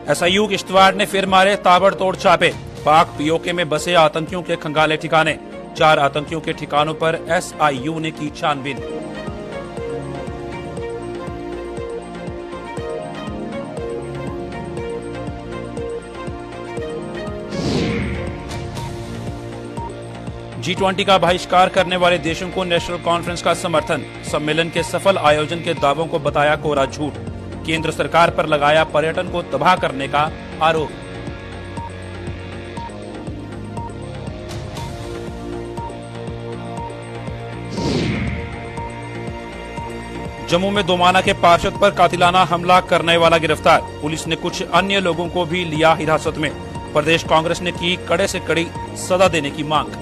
SIU Kishtwar ने फिर मारे ताबड़तोड़ छापे। पाक पीओके में बसे आतंकियों के खंगाले ठिकाने। 4 आतंकियों के ठिकानों पर एसआईयू ने की छानबीन। G20 का बहिष्कार करने वाले देशों को नेशनल कॉन्फ्रेंस का समर्थन। सम्मेलन के सफल आयोजन के दावों को बताया कोरा झूठ। केंद्र सरकार पर लगाया पर्यटन को तबाह करने का आरोप। जम्मू में दोमाना के पार्षद पर कातिलाना हमला करने वाला गिरफ्तार। पुलिस ने कुछ अन्य लोगों को भी लिया हिरासत में। प्रदेश कांग्रेस ने की कड़े से कड़ी सजा देने की मांग।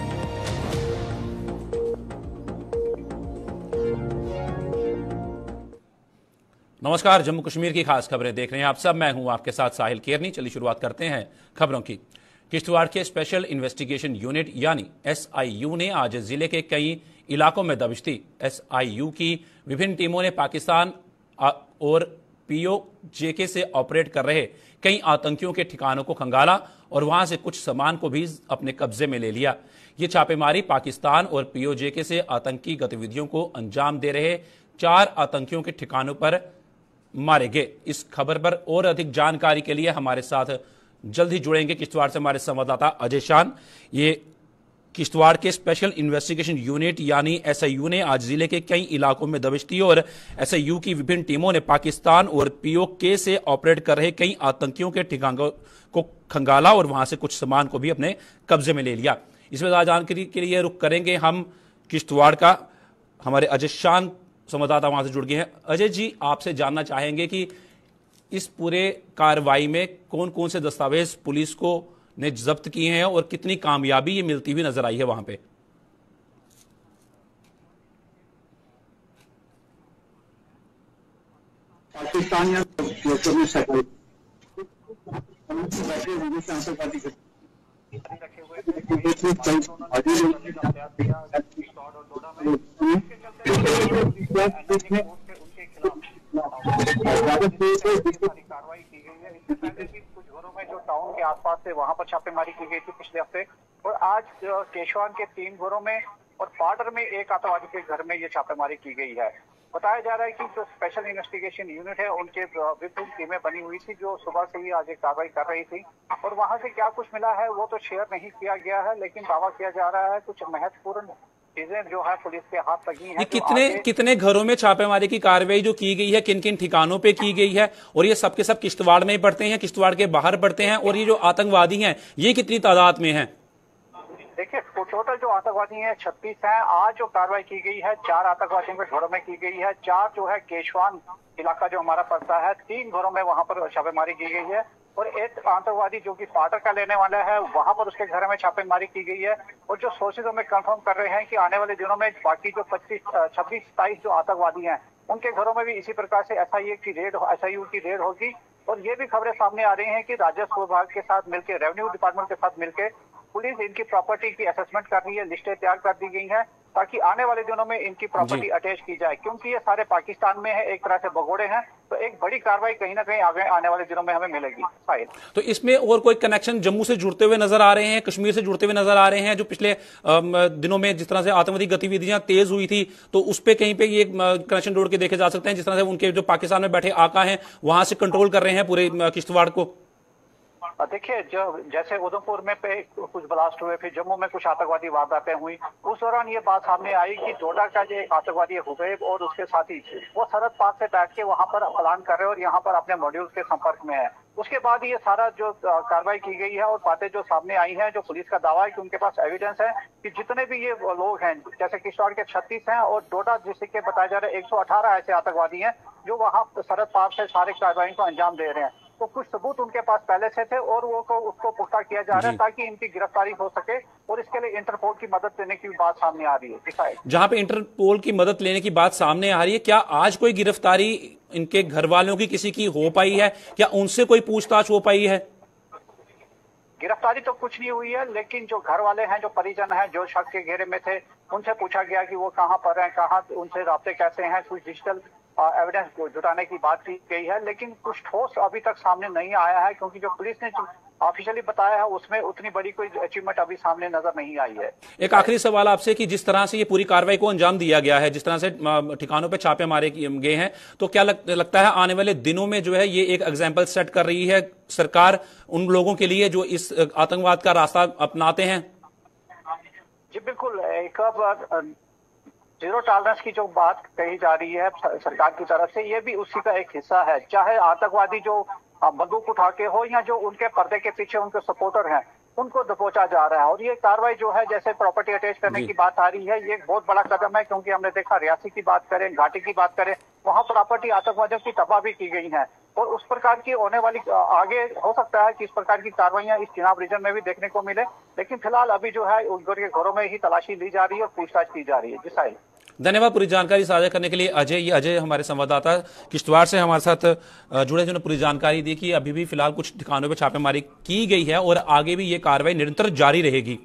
नमस्कार, जम्मू कश्मीर की खास खबरें देख रहे हैं आप सब। मैं हूं आपके साथ साहिल केरनी। चलिए शुरुआत करते हैं खबरों की। किश्तवाड़ के स्पेशल इन्वेस्टिगेशन यूनिट यानी एसआईयू ने आज जिले के कई इलाकों में दबिश दी। एसआईयू की विभिन्न टीमों ने पाकिस्तान और पीओके से ऑपरेट कर रहे कई आतंकियों के ठिकानों को खंगाला और वहां से कुछ सामान को भी अपने कब्जे में ले लिया। ये छापेमारी पाकिस्तान और पीओके से आतंकी गतिविधियों को अंजाम दे रहे 4 आतंकियों के ठिकानों पर मारे गए। इस खबर पर और अधिक जानकारी के लिए हमारे साथ जल्द ही जुड़ेंगे किश्तवाड़ से हमारे संवाददाता अजय शान। ये किश्तवाड़ के स्पेशल इन्वेस्टिगेशन यूनिट यानी एसआईयू ने आज जिले के कई इलाकों में दबिश दी और एसआईयू की विभिन्न टीमों ने पाकिस्तान और पीओके से ऑपरेट कर रहे कई आतंकियों के ठिकानों को खंगाला और वहां से कुछ सामान को भी अपने कब्जे में ले लिया। इसमें ज्यादा जानकारी के लिए रुख करेंगे हम किश्तवाड़ का। हमारे अजय शान संवाददाता वहां से जुड़ गए हैं। अजय जी, आपसे जानना चाहेंगे कि इस पूरे कार्रवाई में कौन कौन से दस्तावेज पुलिस को ने जब्त किए हैं और कितनी कामयाबी ये मिलती हुई नजर आई है वहां पे? पाकिस्तान कार्रवाई की गई है। इससे पहले भी कुछ घरों में जो टाउन के आसपास थे वहां पर छापेमारी की गई थी पिछले हफ्ते, और आज केशवान के 3 घरों में और पाडर में एक आतंकवादी के घर में ये छापेमारी की गई है। बताया जा रहा है कि जो स्पेशल इन्वेस्टिगेशन यूनिट है उनके विभिन्न टीमें बनी हुई थी जो सुबह से ही आज एक कार्रवाई कर रही थी, और वहां से क्या कुछ मिला है वो तो शेयर नहीं किया गया है, लेकिन दावा किया जा रहा है कुछ महत्वपूर्ण चीजें जो है पुलिस के हाथ लगी हैं। कितने घरों में छापेमारी की कार्रवाई जो की गई है, किन किन ठिकानों पे की गई है, और ये सबके सब किश्तवाड़ में ही पड़ते हैं, किश्तवाड़ के बाहर पड़ते हैं, और ये जो आतंकवादी हैं ये कितनी तादाद में हैं? देखिए, टोटल जो आतंकवादी हैं 36 हैं। आज जो कार्रवाई की गई है 4 आतंकवादियों के घरों में की गई है। 4 जो है केशवान इलाका जो हमारा पड़ता है, 3 घरों में वहां पर छापेमारी की गई है, और एक आतंकवादी जो कि पाटर का लेने वाला है वहां पर उसके घर में छापेमारी की गई है। और जो सोर्सेज हमें कंफर्म कर रहे हैं कि आने वाले दिनों में बाकी जो 26-27 जो आतंकवादी हैं उनके घरों में भी इसी प्रकार से एसआईयू की रेड होगी। और ये भी खबरें सामने आ रही हैं कि राजस्व विभाग के साथ मिलकर, रेवेन्यू डिपार्टमेंट के साथ मिलकर पुलिस इनकी प्रॉपर्टी की असेसमेंट कर रही है, लिस्टें तैयार कर दी गई हैं ताकि आने वाले दिनों में इनकी प्रॉपर्टी अटैच की जाए, क्योंकि ये सारे पाकिस्तान में है, एक तरह से भगोड़े हैं। तो एक बड़ी कार्रवाई कहीं ना कहीं आगे आने वाले दिनों में हमें मिलेगी। तो इसमें और कोई कनेक्शन जम्मू से जुड़ते हुए नजर आ रहे हैं, कश्मीर से जुड़ते हुए नजर आ रहे हैं? जो पिछले दिनों में जिस तरह से आतंकवादी गतिविधियां तेज हुई थी, तो उस पर कहीं पे ये कनेक्शन जोड़ के देखे जा सकते हैं, जिस तरह से उनके जो पाकिस्तान में बैठे आका हैं वहां से कंट्रोल कर रहे हैं पूरे किश्तवाड़ को? देखिए, जो जैसे उधमपुर में पे कुछ ब्लास्ट हुए, फिर जम्मू में कुछ आतंकवादी वारदातें हुई, उस दौरान ये बात सामने आई कि डोडा का जो एक आतंकवादी हुबैब और उसके साथी वो सरहद पार से बैठ के वहां पर प्लान कर रहे हैं और यहाँ पर अपने मॉड्यूल्स के संपर्क में है। उसके बाद ये सारा जो कार्रवाई की गई है और बातें जो सामने आई हैं, जो पुलिस का दावा है कि उनके पास एविडेंस है कि जितने भी ये लोग हैं, जैसे किश्तवाड़ के 36 हैं और डोडा डिस्ट्रिक्ट के बताया जा रहे हैं 118 ऐसे आतंकवादी हैं जो वहां सरहद पार से सारे कार्रवाई को अंजाम दे रहे हैं। तो कुछ सबूत उनके पास पहले से थे और उसको पुख्ता किया जा रहा है ताकि इनकी गिरफ्तारी हो सके, और इसके लिए इंटरपोल की मदद लेने की बात सामने आ रही है। जहां पे इंटरपोल की मदद लेने की बात सामने आ रही है, क्या आज कोई गिरफ्तारी इनके घर वालों की किसी की हो पाई है? क्या उनसे कोई पूछताछ हो पाई है? गिरफ्तारी तो कुछ नहीं हुई है, लेकिन जो घर वाले हैं, जो परिजन हैं, जो शक के घेरे में थे, उनसे पूछा गया कि वो कहाँ पर हैं, कहाँ उनसे राब्ते कैसे हैं। कुछ डिजिटल एविडेंस जुटाने की बात की गई है, लेकिन कुछ ठोस अभी तक सामने नहीं आया है, क्योंकि जो पुलिस ने ऑफिशियली बताया है उसमें उतनी बड़ी कोई अचीवमेंट अभी सामने नजर नहीं आई है। एक आखिरी सवाल आपसे कि जिस तरह से ये पूरी कार्रवाई को अंजाम दिया गया है, जिस तरह से ठिकानों पे छापे मारे गए हैं, तो क्या लगता है आने वाले दिनों में जो है ये एक एग्जाम्पल सेट कर रही है सरकार उन लोगों के लिए जो इस आतंकवाद का रास्ता अपनाते हैं? जी बिल्कुल, एक जीरो टॉलरेंस की जो बात कही जा रही है सरकार की तरफ से, ये भी उसी का एक हिस्सा है। चाहे आतंकवादी जो बंदूक उठा के हो या जो उनके पर्दे के पीछे उनके सपोर्टर हैं, उनको दबोचा जा रहा है। और ये कार्रवाई जो है, जैसे प्रॉपर्टी अटैच करने की बात आ रही है, ये एक बहुत बड़ा कदम है, क्योंकि हमने देखा रियासी की बात करें, घाटी की बात करें, वहां प्रॉपर्टी आतंकवादियों की तबाह भी की गई है। और उस प्रकार की होने वाली आगे हो सकता है कि इस प्रकार की कार्रवाइयां इस चिनाब रीजन में भी देखने को मिले, लेकिन फिलहाल अभी जो है उनके घरों में ही तलाशी ली जा रही है और पूछताछ की जा रही है। जी साहिल, धन्यवाद पूरी जानकारी साझा करने के लिए अजय। ये अजय हमारे संवाददाता किश्तवाड़ से हमारे साथ जुड़े, जिन्होंने पूरी जानकारी दी कि अभी भी फिलहाल कुछ ठिकानों पर छापेमारी की गई है और आगे भी ये कार्रवाई निरंतर जारी रहेगी।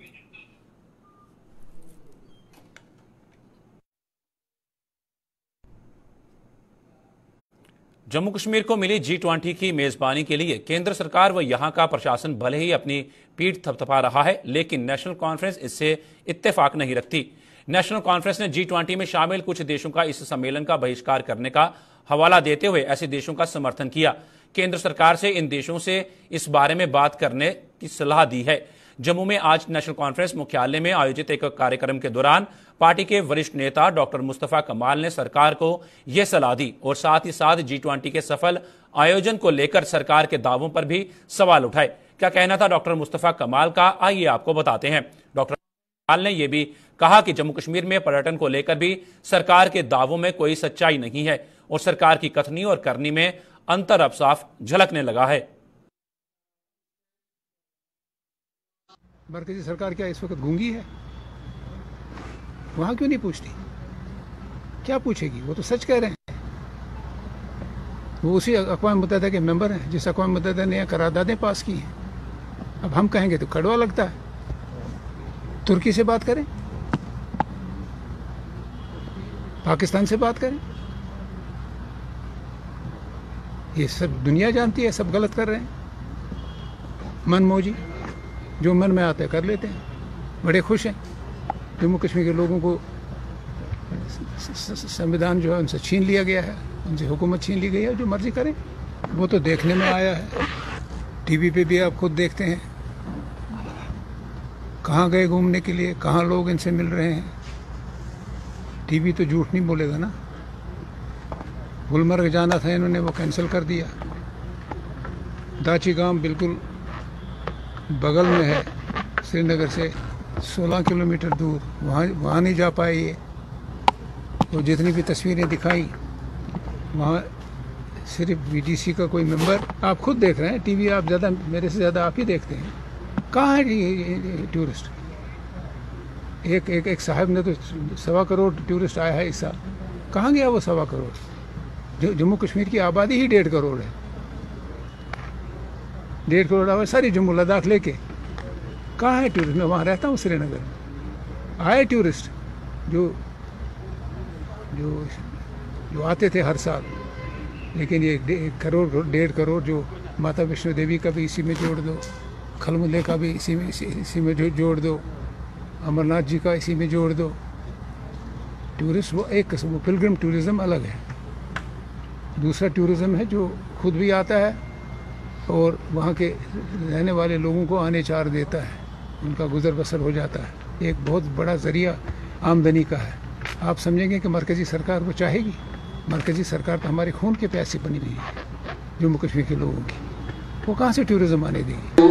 जम्मू कश्मीर को मिली G20 की मेजबानी के लिए केंद्र सरकार व यहां का प्रशासन भले ही अपनी पीठ थपथपा रहा है, लेकिन नेशनल कॉन्फ्रेंस इससे इत्तेफाक नहीं रखती। नेशनल कॉन्फ्रेंस ने G20 में शामिल कुछ देशों का इस सम्मेलन का बहिष्कार करने का हवाला देते हुए ऐसे देशों का समर्थन किया। केंद्र सरकार से इन देशों से इस बारे में बात करने की सलाह दी है। जम्मू में आज नेशनल कॉन्फ्रेंस मुख्यालय में आयोजित एक कार्यक्रम के दौरान पार्टी के वरिष्ठ नेता डॉक्टर मुस्तफा कमाल ने सरकार को यह सलाह दी और साथ ही साथ G20 के सफल आयोजन को लेकर सरकार के दावों पर भी सवाल उठाए। क्या कहना था डॉक्टर मुस्तफा कमाल का, आइए आपको बताते हैं। डॉक्टर कमाल ने यह भी कहा कि जम्मू कश्मीर में पर्यटन को लेकर भी सरकार के दावों में कोई सच्चाई नहीं है और सरकार की कथनी और करनी में अंतर अब साफ झलकने लगा है। मरकजी सरकार क्या इस वक्त गूंगी है? वहां क्यों नहीं पूछती? क्या पूछेगी? वो तो सच कह रहे हैं। वो उसी अक़वाम मुत्तहिदा के मेंबर हैं जिस अक़वाम मुत्तहिदा ने करारदादें पास की हैं। अब हम कहेंगे तो कड़वा लगता है। तुर्की से बात करें, पाकिस्तान से बात करें, ये सब दुनिया जानती है, सब गलत कर रहे हैं। मनमौजी जो मन में आता है कर लेते हैं, बड़े खुश हैं। जम्मू कश्मीर के लोगों को संविधान जो है उनसे छीन लिया गया है, उनसे हुकूमत छीन ली गई है, जो मर्जी करें। वो तो देखने में आया है, टीवी पे भी आप खुद देखते हैं कहाँ गए घूमने के लिए, कहाँ लोग इनसे मिल रहे हैं। टीवी तो झूठ नहीं बोलेगा ना। गुलमर्ग जाना था इन्होंने, वो कैंसिल कर दिया। दाची गांव बिल्कुल बगल में है, श्रीनगर से 16 किलोमीटर दूर, वहाँ नहीं जा पाए ये। तो जितनी भी तस्वीरें दिखाई वहाँ सिर्फ BDC का कोई मेंबर, आप खुद देख रहे हैं टीवी, आप ज़्यादा मेरे से ज़्यादा आप ही देखते हैं। कहाँ है ये टूरिस्ट? एक साहब ने तो 1.25 करोड़ टूरिस्ट आया है इस साल। कहाँ गया वो 1.25 करोड़? जम्मू कश्मीर की आबादी ही 1.5 करोड़ है। 1.5 करोड़ आबादी सारी जम्मू लद्दाख लेके। कहाँ है टूरिस्ट? मैं वहाँ रहता हूँ श्रीनगर में। आए टूरिस्ट जो जो जो आते थे हर साल, लेकिन ये 1 करोड़ 1.5 करोड़ जो माता वैष्णो देवी का भी इसी में जोड़ दो, खलमुल्ले का भी इसी में जोड़ दो, अमरनाथ जी का इसी में जोड़ दो। टूरिस्ट वो एक किस्म, पिलग्रिम टूरिज़्म अलग है। दूसरा टूरिज़्म है जो खुद भी आता है और वहाँ के रहने वाले लोगों को आने चार देता है, उनका गुजर बसर हो जाता है। एक बहुत बड़ा ज़रिया आमदनी का है। आप समझेंगे कि मरकज़ी सरकार वो चाहेगी? मरकज़ी सरकार तो हमारे खून के प्यासे बनी हुई है जम्मू कश्मीर के लोगों की। वो कहाँ से टूरिज़्म आने देगी?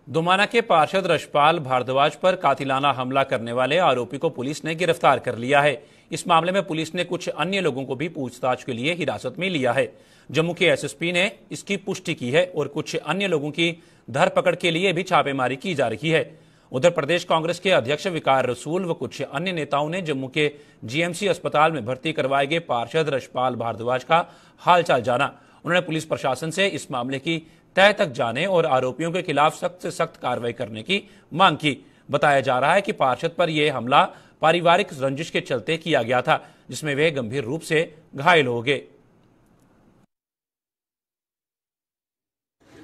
दोमाना के पार्षद रशपाल भारद्वाज पर कातिलाना हमला करने वाले आरोपी को पुलिस ने गिरफ्तार कर लिया है। इस मामले में पुलिस ने कुछ अन्य लोगों को भी पूछताछ के लिए हिरासत में लिया है। जम्मू के SSP ने इसकी पुष्टि की है और कुछ अन्य लोगों की धरपकड़ के लिए भी छापेमारी की जा रही है। उधर प्रदेश कांग्रेस के अध्यक्ष विकार रसूल व कुछ अन्य नेताओं ने जम्मू के GMC अस्पताल में भर्ती करवाए गए पार्षद रशपाल भारद्वाज का हालचाल जाना। उन्होंने पुलिस प्रशासन से इस मामले की तह तक जाने और आरोपियों के खिलाफ सख्त से सख्त कार्रवाई करने की मांग की। बताया जा रहा है कि पार्षद पर यह हमला पारिवारिक रंजिश के चलते किया गया था, जिसमें वे गंभीर रूप से घायल हो गए।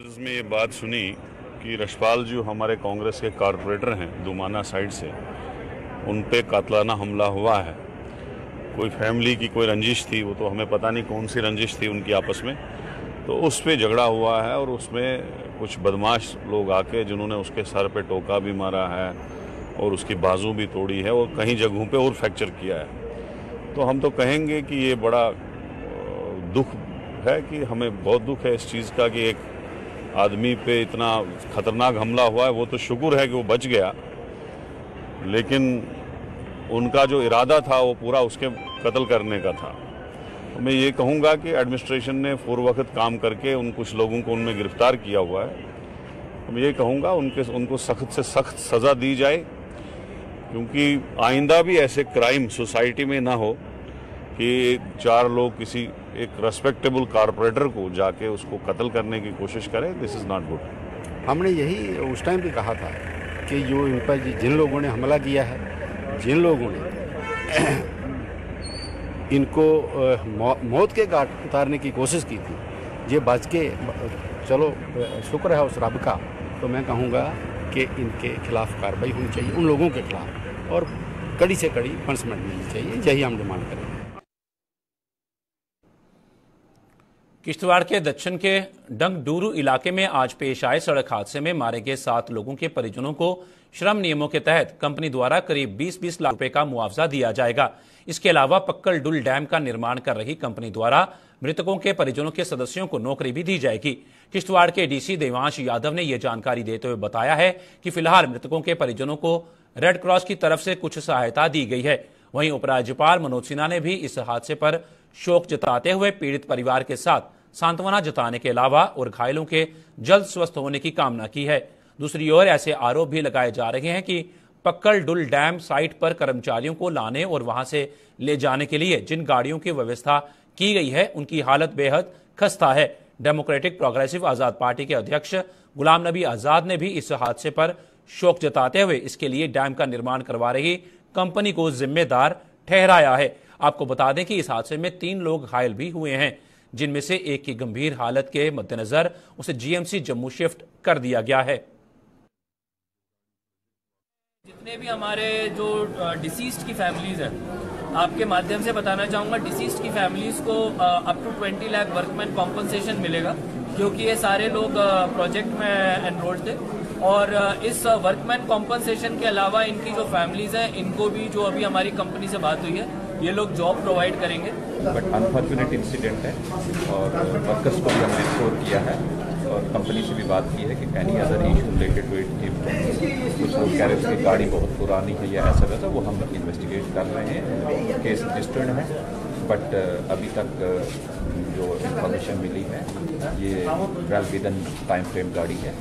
इसमें ये बात सुनी कि रशपाल जो हमारे कांग्रेस के कारपोरेटर हैं दुमाना साइड से, उन पे कातलाना हमला हुआ है। कोई फैमिली की कोई रंजिश थी, वो तो हमें पता नहीं कौन सी रंजिश थी उनकी आपस में, तो उस पे झगड़ा हुआ है और उसमें कुछ बदमाश लोग आके जिन्होंने उसके सर पे टोका भी मारा है और उसकी बाजू भी तोड़ी है और कई जगहों पे और फ्रैक्चर किया है। तो हम तो कहेंगे कि ये बड़ा दुख है, कि हमें बहुत दुख है इस चीज़ का कि एक आदमी पे इतना खतरनाक हमला हुआ है। वो तो शुक्र है कि वो बच गया, लेकिन उनका जो इरादा था वो पूरा उसके कत्ल करने का था। तो मैं ये कहूँगा कि एडमिनिस्ट्रेशन ने पूर्ववक्त काम करके उन कुछ लोगों को उनमें गिरफ्तार किया हुआ है। तो मैं ये कहूँगा उनको सख्त से सख्त सज़ा दी जाए, क्योंकि आइंदा भी ऐसे क्राइम सोसाइटी में ना हो कि 4 लोग किसी एक रेस्पेक्टेबल कारपोरेटर को जाके उसको कत्ल करने की कोशिश करें। This is not good. हमने यही उस टाइम भी कहा था कि जो इन पर जिन लोगों ने हमला किया है, जिन लोगों ने इनको मौत के घाट उतारने की कोशिश की थी, ये बच के, चलो शुक्र है उस रब का। तो मैं कहूँगा कि इनके खिलाफ कार्रवाई होनी चाहिए, उन लोगों के खिलाफ, और कड़ी से कड़ी पनिशमेंट मिलनी चाहिए। यही हम डिमांड करेंगे। किश्तवाड़ के दक्षिण के डंगडूरू इलाके में आज पेश आए सड़क हादसे में मारे गए 7 लोगों के परिजनों को श्रम नियमों के तहत कंपनी द्वारा करीब 20-20 लाख रुपए का मुआवजा दिया जाएगा। इसके अलावा पक्कल डुल डैम का निर्माण कर रही कंपनी द्वारा मृतकों के परिजनों के सदस्यों को नौकरी भी दी जाएगी। किश्तवाड़ के डीसी देवांश यादव ने यह जानकारी देते हुए बताया है कि फिलहाल मृतकों के परिजनों को रेड क्रॉस की तरफ से कुछ सहायता दी गई है। वहीं उपराज्यपाल मनोज सिन्हा ने भी इस हादसे पर शोक जताते हुए पीड़ित परिवार के साथ सांत्वना जताने के अलावा और घायलों के जल्द स्वस्थ होने की कामना की है। दूसरी ओर ऐसे आरोप भी लगाए जा रहे हैं कि पक्कल डुल डैम साइट पर कर्मचारियों को लाने और वहां से ले जाने के लिए जिन गाड़ियों की व्यवस्था की गई है उनकी हालत बेहद खस्ता है। डेमोक्रेटिक प्रोग्रेसिव आजाद पार्टी के अध्यक्ष गुलाम नबी आजाद ने भी इस हादसे पर शोक जताते हुए इसके लिए डैम का निर्माण करवा रही कंपनी को जिम्मेदार ठहराया है। आपको बता दें कि इस हादसे में 3 लोग घायल भी हुए हैं, जिनमें से एक की गंभीर हालत के मद्देनजर उसे जीएमसी जम्मू शिफ्ट कर दिया गया है। जितने भी हमारे जो डिसीज्ड की फैमिलीज हैं, आपके माध्यम से बताना चाहूँगा, डिसीज्ड की फैमिलीज को up to 20 lakh workman compensation मिलेगा, क्योंकि ये सारे लोग प्रोजेक्ट में एनरोल्ड थे। और इस वर्कमैन कॉम्पनसेशन के अलावा इनकी जो फैमिलीज हैं, इनको भी जो अभी हमारी कंपनी से बात हुई है, ये लोग जॉब प्रोवाइड करेंगे। बट अनफॉर्चुनेट इंसिडेंट है और वर्कर्स को भी हमने इंश्योर किया है और कंपनी से भी बात की है कि any other issue related to it, कुछ लोग कह रहे थे कि गाड़ी बहुत पुरानी है या ऐसा वैसा, वो हम इन्वेस्टिगेट कर रहे हैं। केस रजिस्टर्ड है, बट अभी तक जो इंफॉर्मेशन मिली है ये वेल विदन टाइम फ्रेम गाड़ी है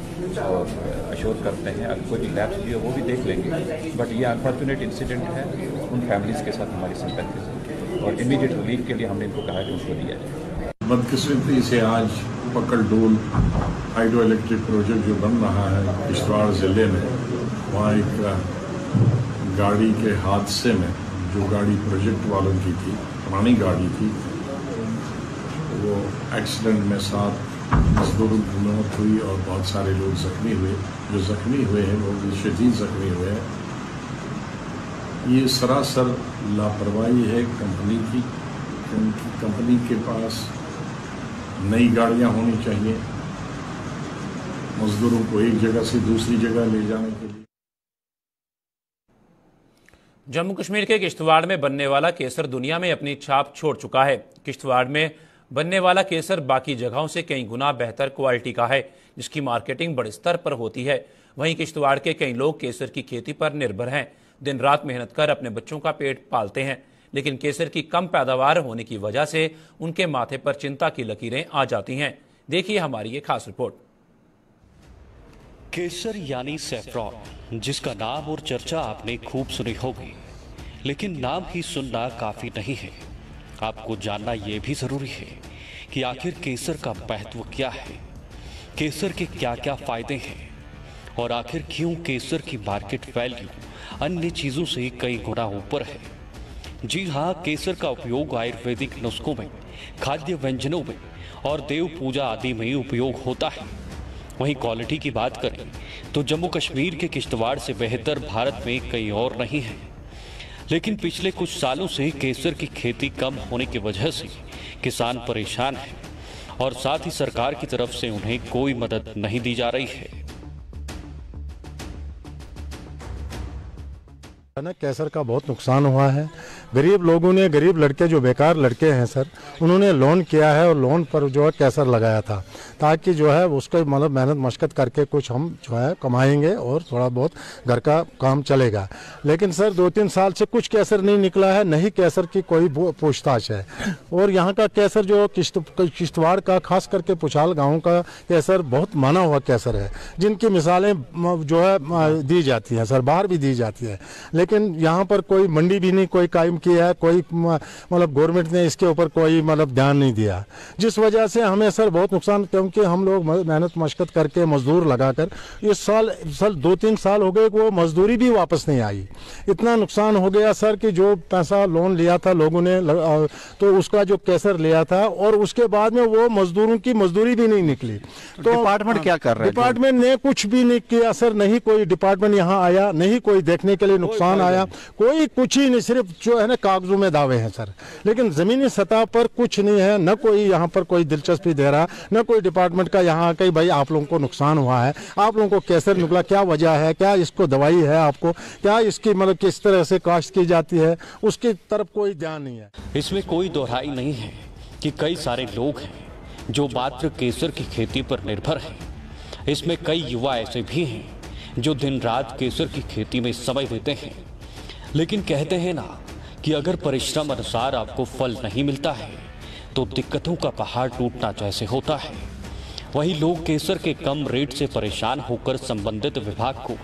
और अश्योर करते हैं अगर कोई भी लैप्स भी है वो भी देख लेंगे। बट ये अनफॉर्चुनेट इंसिडेंट है, उन फैमिलीज़ के साथ हमारी सिंपैथी है और इमीडिएट रिलीफ के लिए हमने इनको कहा कि उनको दिया जाए। बदकिस्मती से आज पक्कल डूल हाइड्रो इलेक्ट्रिक प्रोजेक्ट जो बन रहा है किश्तवाड़ ज़िले में, वहाँ एक गाड़ी के हादसे में, जो गाड़ी प्रोजेक्ट वालों की थी, पुरानी गाड़ी थी, वो एक्सीडेंट में 7 मजदूरों की मौत हुई और बहुत सारे लोग जख्मी हुए। जो जख्मी हुए हैं वो भी शदीद जख्मी हुए हैं। ये सरासर लापरवाही है कंपनी की। कंपनी के पास नई गाड़ियां होनी चाहिए मजदूरों को एक जगह से दूसरी जगह ले जाने के लिए। जम्मू कश्मीर के किश्तवाड़ में बनने वाला केसर दुनिया में अपनी छाप छोड़ चुका है। किश्तवाड़ में बनने वाला केसर बाकी जगहों से कई गुना बेहतर क्वालिटी का है, जिसकी मार्केटिंग बड़े स्तर पर होती है। वहीं किश्तवाड़ के कई लोग केसर की खेती पर निर्भर हैं, दिन रात मेहनत कर अपने बच्चों का पेट पालते हैं, लेकिन केसर की कम पैदावार होने की वजह से उनके माथे पर चिंता की लकीरें आ जाती हैं। देखिए हमारी ये खास रिपोर्ट। केसर यानी सैफरॉन, जिसका नाम और चर्चा आपने खूब सुनी होगी, लेकिन नाम ही सुनना काफी नहीं है। आपको जानना यह भी जरूरी है कि आखिर केसर का महत्व क्या है, केसर के क्या क्या फायदे हैं और आखिर क्यों केसर की मार्केट वैल्यू अन्य चीजों से कई गुना ऊपर है। जी हाँ, केसर का उपयोग आयुर्वेदिक नुस्खों में, खाद्य व्यंजनों में और देव पूजा आदि में उपयोग होता है। वहीं क्वालिटी की बात करें तो जम्मू कश्मीर के किश्तवाड़ से बेहतर भारत में कई और नहीं है। लेकिन पिछले कुछ सालों से केसर की खेती कम होने की वजह से किसान परेशान हैं और साथ ही सरकार की तरफ से उन्हें कोई मदद नहीं दी जा रही है। केसर का बहुत नुकसान हुआ है। गरीब लोगों ने, गरीब लड़के जो बेकार लड़के हैं सर, उन्होंने लोन किया है और लोन पर जो है केसर लगाया था ताकि जो है उसको मतलब मेहनत मशक्कत करके कुछ हम जो है कमाएंगे और थोड़ा बहुत घर का काम चलेगा। लेकिन सर 2-3 साल से कुछ केसर नहीं निकला है, नहीं केसर की कोई पूछताछ है। और यहाँ का केसर जो किश्तवाड़ का खास करके पुछाल गाँव का केसर बहुत माना हुआ केसर है, जिनकी मिसालें जो है दी जाती हैं सर, बाहर भी दी जाती है। लेकिन यहाँ पर कोई मंडी भी नहीं कोई कायम किया है, कोई मतलब गवर्नमेंट ने इसके ऊपर कोई मतलब ध्यान नहीं दिया, जिस वजह से हमें सर बहुत नुकसान, क्योंकि हम लोग मेहनत मशक्कत करके मजदूर लगाकर इस साल 2-3 साल हो गए वो मजदूरी भी वापस नहीं आई। इतना नुकसान हो गया सर कि जो पैसा लोन लिया था लोगों ने तो उसका जो केसर लिया था और उसके बाद में वो मजदूरों की मजदूरी भी नहीं निकली। तो डिपार्टमेंट क्या कर रहा है? डिपार्टमेंट ने कुछ भी नहीं किया सर, नहीं कोई डिपार्टमेंट यहाँ आया, नहीं कोई देखने के लिए नुकसान आया, कोई कुछ ही नहीं, सिर्फ जो है ना कागजों में दावे हैं सर, लेकिन जमीनी सतह पर कुछ नहीं है। न कोई यहाँ पर कोई दिलचस्पी दे रहा, न कोई डिपार्टमेंट का यहाँ आके भाई आप लोगों को नुकसान हुआ है, आप लोगों को केसर निकला, क्या वजह है, क्या इसको दवाई है आपको, क्या इसकी मतलब किस तरह से काश्त की जाती है, उसकी तरफ कोई ध्यान नहीं है। इसमें कोई दोहराई नहीं है कि कई सारे लोग हैं जो मात्र केसर की खेती पर निर्भर हैं। इसमें कई युवा ऐसे भी हैं जो दिन रात केसर की खेती में समय देते हैं। लेकिन कहते हैं ना कि अगर परिश्रम अनुसार आपको फल नहीं मिलता है तो दिक्कतों का पहाड़ टूटना जैसे होता है। वही लोग केसर के कम रेट से परेशान होकर संबंधित विभाग को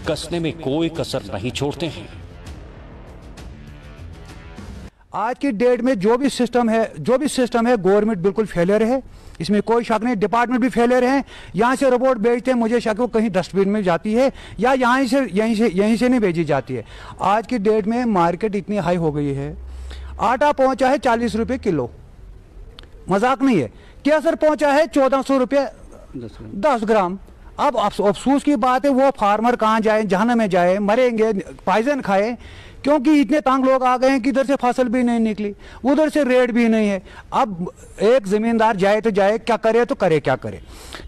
कसने में कोई कसर नहीं छोड़ते हैं। आज की डेट में जो भी सिस्टम है गवर्नमेंट बिल्कुल फेलियर है, इसमें कोई शक नहीं। डिपार्टमेंट भी फेलियर है। यहाँ से रिपोर्ट भेजते हैं, मुझे शक वो कहीं डस्टबिन में जाती है या यहीं से नहीं भेजी जाती है। आज की डेट में मार्केट इतनी हाई हो गई है, आटा पहुंचा है 40 रुपये किलो, मजाक नहीं है। केसर पहुंचा है 1400 रुपये 10 ग्राम। अब अफसोस की बात है, वो फार्मर कहाँ जाए, जहन्नम में जाए, मरेंगे, पॉइजन खाए, क्योंकि इतने तंग लोग आ गए हैं कि इधर से फसल भी नहीं निकली, उधर से रेट भी नहीं है। अब एक जमींदार जाए तो जाए, क्या करे तो करे क्या करे,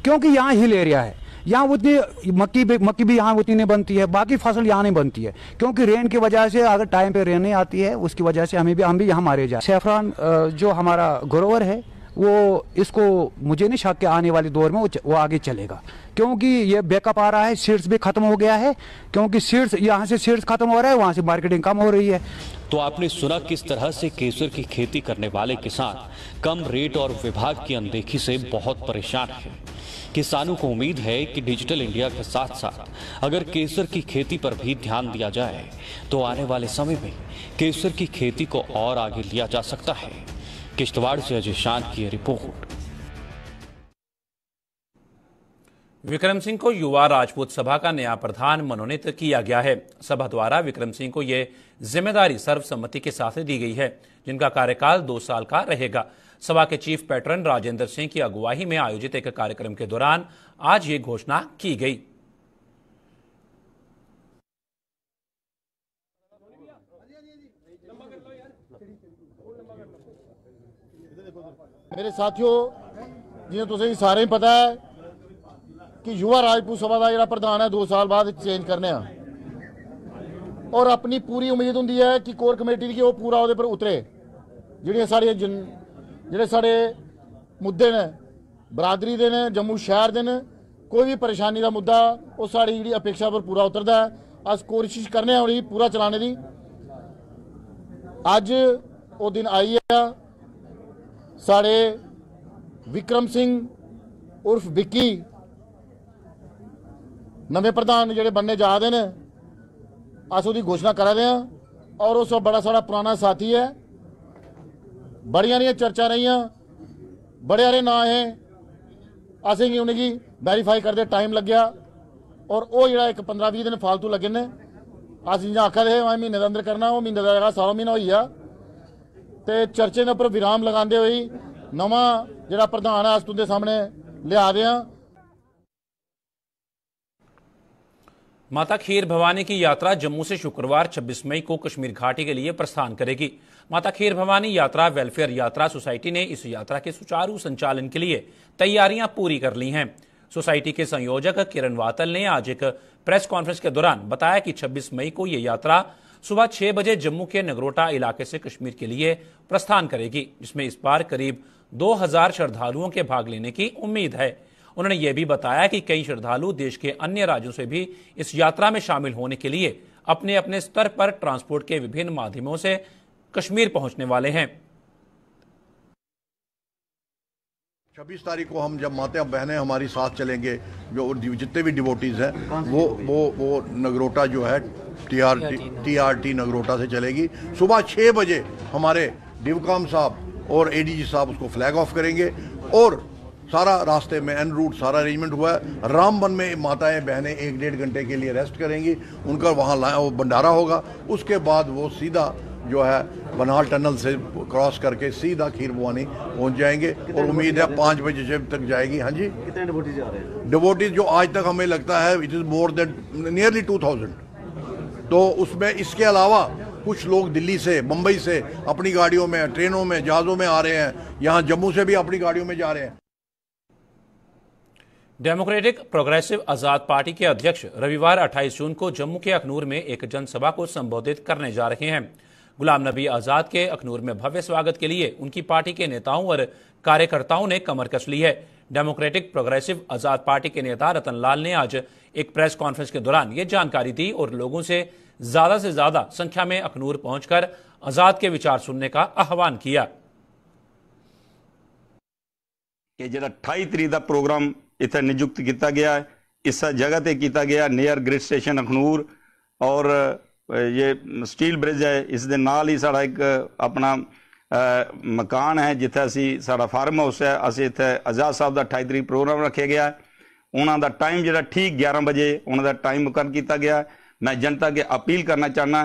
क्योंकि यहाँ हिल एरिया है, यहाँ उतनी मक्की भी यहाँ उतनी नहीं बनती है, बाकी फसल यहाँ नहीं बनती है, क्योंकि रेन की वजह से अगर टाइम पे रेन नहीं आती है उसकी वजह से हम भी यहाँ मारे जाए। सैफरान जो हमारा ग्रोवर है वो इसको मुझे नहीं शक के आने वाले दौर में वो आगे चलेगा, क्योंकि ये बैकअप आ रहा है, सीड्स भी खत्म हो गया है, क्योंकि सीड्स यहाँ से सीड्स खत्म हो रहा है, वहाँ से मार्केटिंग कम हो रही है। तो आपने सुना किस तरह से केसर की खेती करने वाले किसान कम रेट और विभाग की अनदेखी से बहुत परेशान हैं। किसानों को उम्मीद है कि डिजिटल इंडिया के साथ साथ अगर केसर की खेती पर भी ध्यान दिया जाए तो आने वाले समय में केसर की खेती को और आगे लिया जा सकता है। किश्तवाड़ से अजय शांत की रिपोर्ट। विक्रम सिंह को युवा राजपूत सभा का नया प्रधान मनोनीत किया गया है। सभा द्वारा विक्रम सिंह को यह जिम्मेदारी सर्वसम्मति के साथ दी गई है, जिनका कार्यकाल 2 साल का रहेगा। सभा के चीफ पैट्रन राजेंद्र सिंह की अगुवाई में आयोजित एक कार्यक्रम के दौरान आज ये घोषणा की गई। मेरे साथियों, जिन्हें तुझे सारे ही पता है कि युवा राजपूत सभा का जो प्रधान है 2 साल बाद चेंज करने, और अपनी पूरी उम्मीद होंगी है कि कोर कमेटी की वो पूरा वो पर उतरे। ਜਿਹੜੇ ਸਾਡੇ मुद्दे ने बरादरी के ने, जम्मू शहर के ने, कोई भी परेशानी का मुद्दा वो साड़ी जी अपेक्षा पर पूरा उतरता है। अस कोशिश करने उन्हें पूरा चलाने की। अज वो दिन आई है, साढ़े विक्रम सिंह उर्फ विक्की नवे प्रधान जोड़े बनने जा रहे हैं, अस उसकी घोषणा करा रहे हैं। और उस बड़ा सारा पुराना साथी है, बड़िया नहीं चर्चा रही, बड़े सारे ना है, असें उन्हें वेरीफाई करते टाइम लग्या, और वो जो 15-20 दिन फालतू लगे ने, अस जियां आखा दे हे महीने के अंदर करना, वो महीने का सारा महीना हो गया ते चर्चे के उपर विराम लगाते हुए नवा जिहड़ा प्रधान है अस तुहाडे सामने लिया दे हां। माता खीर भवानी की यात्रा जम्मू से शुक्रवार 26 मई को कश्मीर घाटी के लिए प्रस्थान करेगी। माता खीर भवानी यात्रा वेलफेयर यात्रा सोसाइटी ने इस यात्रा के सुचारू संचालन के लिए तैयारियां पूरी कर ली हैं। सोसाइटी के संयोजक किरण वातल ने आज एक प्रेस कॉन्फ्रेंस के दौरान बताया कि 26 मई को यह यात्रा सुबह 6 बजे जम्मू के नगरोटा इलाके से कश्मीर के लिए प्रस्थान करेगी, जिसमें इस बार करीब 2000 श्रद्धालुओं के भाग लेने की उम्मीद है। उन्होंने यह भी बताया कि कई श्रद्धालु देश के अन्य राज्यों से भी इस यात्रा में शामिल होने के लिए अपने अपने स्तर पर ट्रांसपोर्ट के विभिन्न माध्यमों से कश्मीर पहुंचने वाले हैं। 26 तारीख को हम जब माता बहनें हमारी साथ चलेंगे, जो जितने भी डिवोटीज हैं वो नगरोटा जो है TRT नगरोटा से चलेगी। सुबह 6 बजे हमारे डिवकाम साहब और ADG साहब उसको फ्लैग ऑफ करेंगे और सारा रास्ते में एन रूट सारा अरेंजमेंट हुआ है। रामबन में माताएं बहनें 1-1.5 घंटे के लिए रेस्ट करेंगी, उनका वहाँ भंडारा होगा। उसके बाद वो सीधा जो है बनाल टनल से क्रॉस करके सीधा खीर भवानी पहुंच जाएंगे और उम्मीद है 5 बजे तक जाएगी। हाँ जी, कितने डिवोटीज जा रहे हैं? डिवोटीज जो आज तक हमें लगता है it is more than nearly 2000। तो उसमें इसके अलावा कुछ लोग दिल्ली से, मुंबई से अपनी गाड़ियों में, ट्रेनों में, जहाज़ों में आ रहे हैं। यहाँ जम्मू से भी अपनी गाड़ियों में जा रहे हैं। डेमोक्रेटिक प्रोग्रेसिव आजाद पार्टी के अध्यक्ष रविवार 28 जून को जम्मू के अखनूर में एक जनसभा को संबोधित करने जा रहे हैं। गुलाम नबी आजाद के अखनूर में भव्य स्वागत के लिए उनकी पार्टी के नेताओं और कार्यकर्ताओं ने कमर कस ली है। डेमोक्रेटिक प्रोग्रेसिव आजाद पार्टी के नेता रतन लाल ने आज एक प्रेस कॉन्फ्रेंस के दौरान ये जानकारी दी और लोगों से ज्यादा संख्या में अखनूर पहुंचकर आजाद के विचार सुनने का आह्वान किया। कि जो 28 तरीक का प्रोग्राम इतना नियुक्त किया गया है, इस जगह पर किया गया नियर ग्रिड स्टेशन अखनूर, और ये स्टील ब्रिज है। इस दे नाल ही साड़ा एक अपना मकान है जिथे असी साड़ा फार्म हाउस है। असी इतने आजाद साहब का 28 तरीक प्रोग्राम रखे गया है। उन्होंने टाइम जो ठीक 11 बजे उन्होंने टाइम मुकर किया गया है। मैं जनता के अपील करना चाहना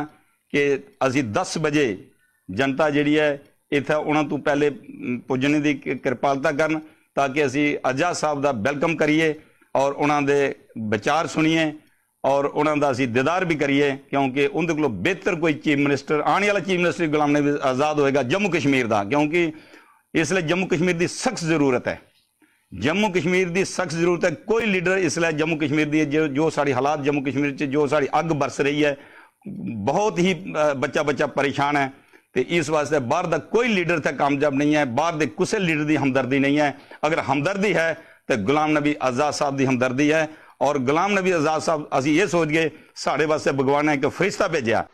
कि असी 10 बजे जनता जी है इतने उन्होंने तो पहले पुजने की कृपालता करन, ताकि असी आजाद साहब का वेलकम करिए और उन्होंने विचार सुनिए और उन्होंने असी दीदार भी करिए, क्योंकि उनके को बेहतर कोई चीफ मिनिस्टर, आने वाला चीफ मिनिस्टर गुलाम नबी आजाद होएगा जम्मू कश्मीर का, क्योंकि इसलिए जम्मू कश्मीर की सख्त जरूरत है। जम्मू कश्मीर की सख्त जरूरत है। कोई लीडर इसलिए जम्मू कश्मीर की जो साड़ी हालात जम्मू कश्मीर जो साड़ी अग बरस रही है, बहुत ही बच्चा परेशान है। तो इस वास्ते बाहर का कोई लीडर तक कामयाब नहीं है, बाहर के किसी लीडर की हमदर्दी नहीं है। अगर हमदर्दी है तो गुलाम नबी आजाद साहब की हमदर्दी है। और गुलाम नबी आजाद साहब असी ये सोच गए साढ़े वास्ते भगवान ने एक फरिश्ता भेजा।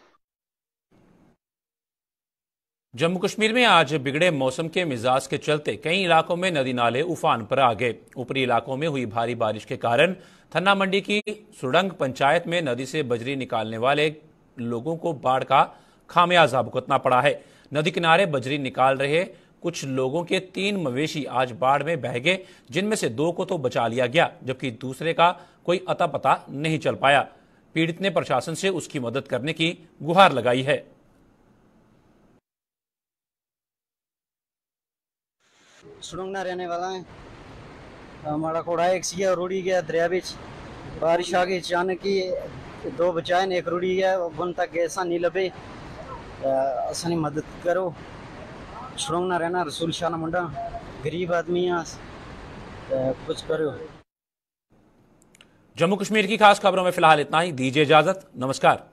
जम्मू कश्मीर में आज बिगड़े मौसम के मिजाज के चलते कई इलाकों में नदी नाले उफान पर आ गए। ऊपरी इलाकों में हुई भारी बारिश के कारण थन्ना मंडी की सुरंग पंचायत में नदी से बजरी निकालने वाले लोगों को बाढ़ का खामियाजा भुगतना पड़ा है। नदी किनारे बजरी निकाल रहे कुछ लोगों के 3 मवेशी आज बाढ़ में बह गए, जिनमें से 2 को तो बचा लिया गया, जबकि दूसरे का कोई अता पता नहीं चल पाया। पीड़ित ने प्रशासन से उसकी मदद करने की गुहार लगाई है। सुरंगना रहने वाला है, हमारा कोड़ा एक सिया रुड़ी गया दरिया बिच, बारिश आ गई अचानक ही, 2 बचाए ने 1 रुड़ी गया। वन तक ऐसा नहीं लभे, असनी मदद करो। सुरंगना रहना रसूल शाह मुंडा, गरीब आदमी कुछ करो। जम्मू कश्मीर की खास खबरों में फिलहाल इतना ही। दीजिए इजाजत, नमस्कार।